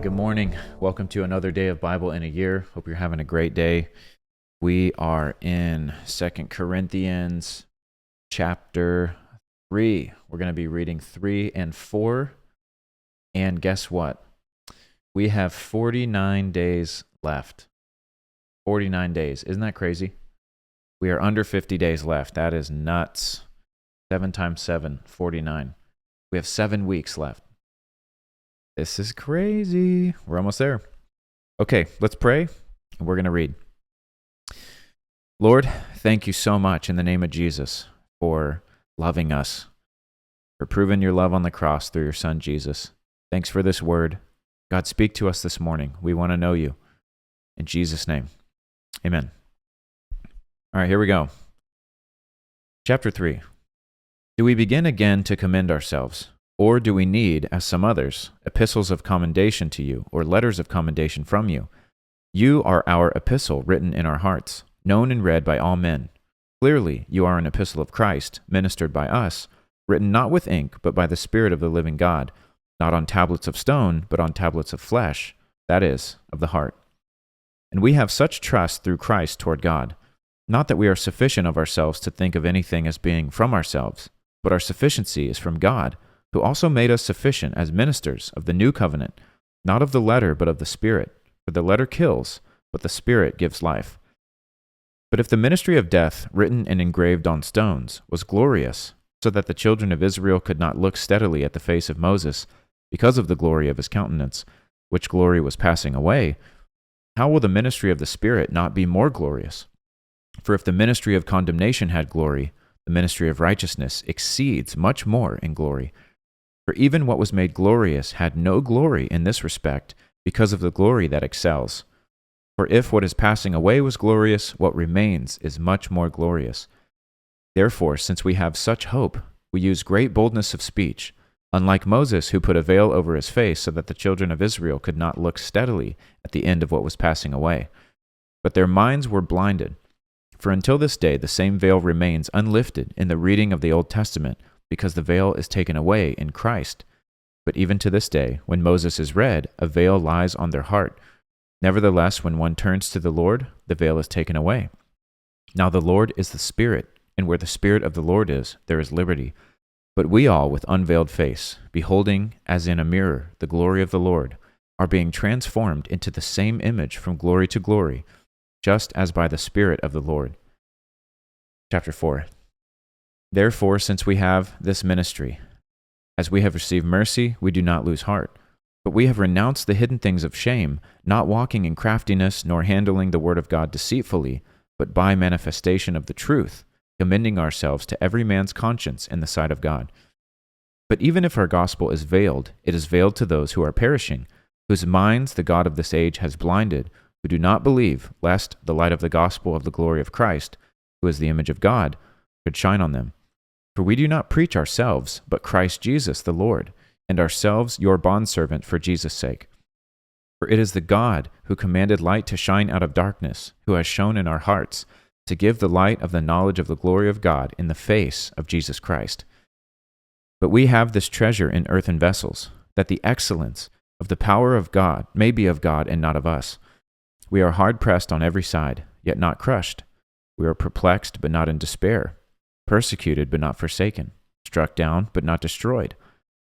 Good morning. Welcome to another day of Bible in a year. Hope you're having a great day. We are in 2 Corinthians chapter 3. We're going to be reading 3 and 4. And guess what? We have 49 days left. 49 days. Isn't that crazy? We are under 50 days left. That is nuts. 7 times 7, 49. We have 7 weeks left. This is crazy. We're almost there. Okay, let's pray, and we're going to read. Lord, thank you so much in the name of Jesus for loving us, for proving your love on the cross through your Son, Jesus. Thanks for this word. God, speak to us this morning. We want to know you. In Jesus' name, amen. All right, here we go. Chapter 3. Do we begin again to commend ourselves? Or do we need, as some others, epistles of commendation to you, or letters of commendation from you? You are our epistle written in our hearts, known and read by all men. Clearly, you are an epistle of Christ, ministered by us, written not with ink, but by the Spirit of the living God, not on tablets of stone, but on tablets of flesh, that is, of the heart. And we have such trust through Christ toward God, not that we are sufficient of ourselves to think of anything as being from ourselves, but our sufficiency is from God, who also made us sufficient as ministers of the new covenant, not of the letter, but of the Spirit. For the letter kills, but the Spirit gives life. But if the ministry of death, written and engraved on stones, was glorious, so that the children of Israel could not look steadily at the face of Moses, because of the glory of his countenance, which glory was passing away, how will the ministry of the Spirit not be more glorious? For if the ministry of condemnation had glory, the ministry of righteousness exceeds much more in glory. For even what was made glorious had no glory in this respect, because of the glory that excels. For if what is passing away was glorious, what remains is much more glorious. Therefore, since we have such hope, we use great boldness of speech, unlike Moses, who put a veil over his face so that the children of Israel could not look steadily at the end of what was passing away. But their minds were blinded. For until this day the same veil remains unlifted in the reading of the Old Testament, because the veil is taken away in Christ. But even to this day, when Moses is read, a veil lies on their heart. Nevertheless, when one turns to the Lord, the veil is taken away. Now the Lord is the Spirit, and where the Spirit of the Lord is, there is liberty. But we all, with unveiled face, beholding as in a mirror the glory of the Lord, are being transformed into the same image from glory to glory, just as by the Spirit of the Lord. Chapter 4. Therefore, since we have this ministry, as we have received mercy, we do not lose heart. But we have renounced the hidden things of shame, not walking in craftiness, nor handling the word of God deceitfully, but by manifestation of the truth, commending ourselves to every man's conscience in the sight of God. But even if our gospel is veiled, it is veiled to those who are perishing, whose minds the God of this age has blinded, who do not believe, lest the light of the gospel of the glory of Christ, who is the image of God, should shine on them. For we do not preach ourselves, but Christ Jesus the Lord, and ourselves your bondservant for Jesus' sake. For it is the God who commanded light to shine out of darkness, who has shone in our hearts, to give the light of the knowledge of the glory of God in the face of Jesus Christ. But we have this treasure in earthen vessels, that the excellence of the power of God may be of God and not of us. We are hard pressed on every side, yet not crushed. We are perplexed, but not in despair. Persecuted, but not forsaken. Struck down, but not destroyed.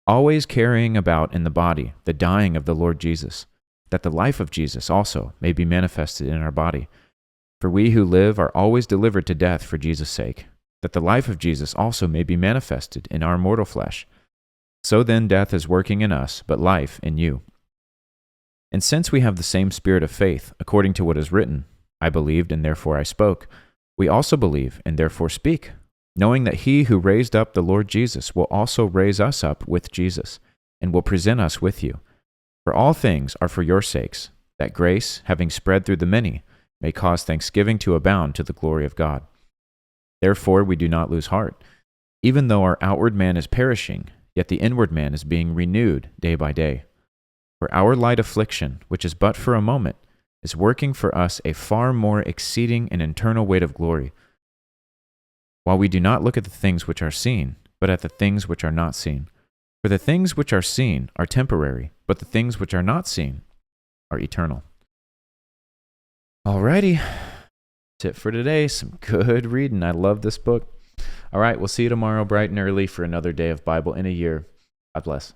Always carrying about in the body the dying of the Lord Jesus, that the life of Jesus also may be manifested in our body. For we who live are always delivered to death for Jesus' sake, that the life of Jesus also may be manifested in our mortal flesh. So then death is working in us, but life in you. And since we have the same spirit of faith, according to what is written, I believed and therefore I spoke, we also believe and therefore speak, knowing that he who raised up the Lord Jesus will also raise us up with Jesus, and will present us with you. For all things are for your sakes, that grace, having spread through the many, may cause thanksgiving to abound to the glory of God. Therefore we do not lose heart. Even though our outward man is perishing, yet the inward man is being renewed day by day. For our light affliction, which is but for a moment, is working for us a far more exceeding and eternal weight of glory, while we do not look at the things which are seen, but at the things which are not seen. For the things which are seen are temporary, but the things which are not seen are eternal. Alrighty, that's it for today. Some good reading. I love this book. All right, we'll see you tomorrow bright and early for another day of Bible in a year. God bless.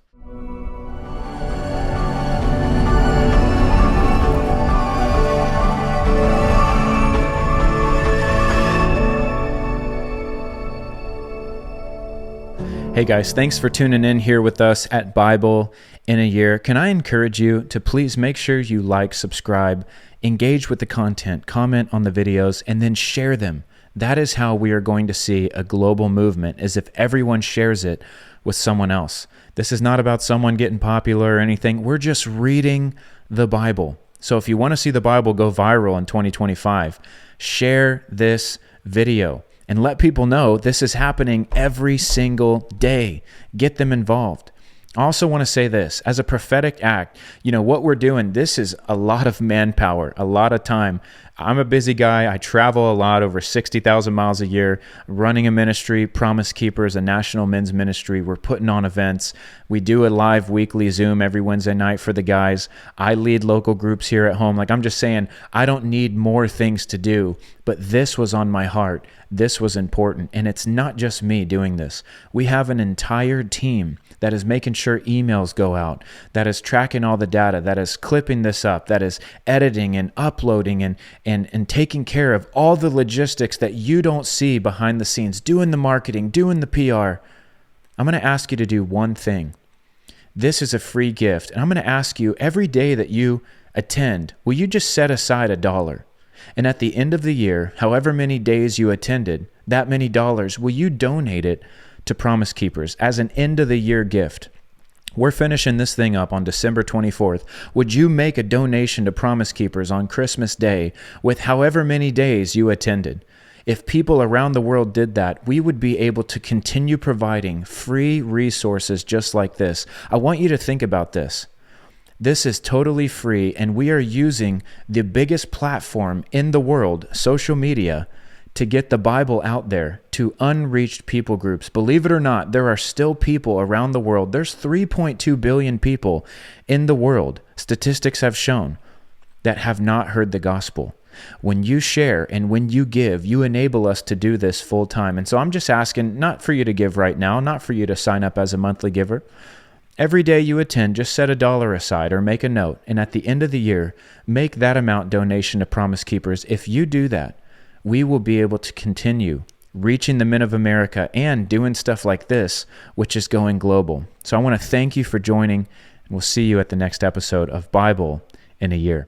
Hey guys, thanks for tuning in here with us at Bible in a Year. Can I encourage you to please make sure you like, subscribe, engage with the content, comment on the videos, and then share them. That is how we are going to see a global movement, is if everyone shares it with someone else. This is not about someone getting popular or anything. We're just reading the Bible. So if you want to see the Bible go viral in 2025, share this video. And let people know this is happening every single day. Get them involved. I also want to say this, as a prophetic act, what we're doing, this is a lot of manpower, a lot of time. I'm a busy guy. I travel a lot, over 60,000 miles a year, running a ministry, Promise Keepers, a national men's ministry. We're putting on events. We do a live weekly Zoom every Wednesday night for the guys. I lead local groups here at home. I'm just saying, I don't need more things to do, but this was on my heart. This was important. And it's not just me doing this. We have an entire team that is making sure emails go out, that is tracking all the data, that is clipping this up, that is editing and uploading and taking care of all the logistics that you don't see behind the scenes, doing the marketing, doing the PR. I'm going to ask you to do one thing. This is a free gift. And I'm going to ask you, every day that you attend, will you just set aside $1? And at the end of the year, however many days you attended, that many dollars, will you donate it to Promise Keepers as an end of the year gift? We're finishing this thing up on December 24th. Would you make a donation to Promise Keepers on Christmas Day with however many days you attended? If people around the world did that, we would be able to continue providing free resources just like this. I want you to think about this. This is totally free, and we are using the biggest platform in the world, social media, to get the Bible out there to unreached people groups. Believe it or not, there are still people around the world. There's 3.2 billion people in the world, statistics have shown, that have not heard the gospel. When you share and when you give, you enable us to do this full time. And so I'm just asking, not for you to give right now, not for you to sign up as a monthly giver. Every day you attend, just set $1 aside or make a note. And at the end of the year, make that amount donation to Promise Keepers. If you do that, we will be able to continue reaching the men of America and doing stuff like this, which is going global. So I want to thank you for joining, and we'll see you at the next episode of Bible in a Year.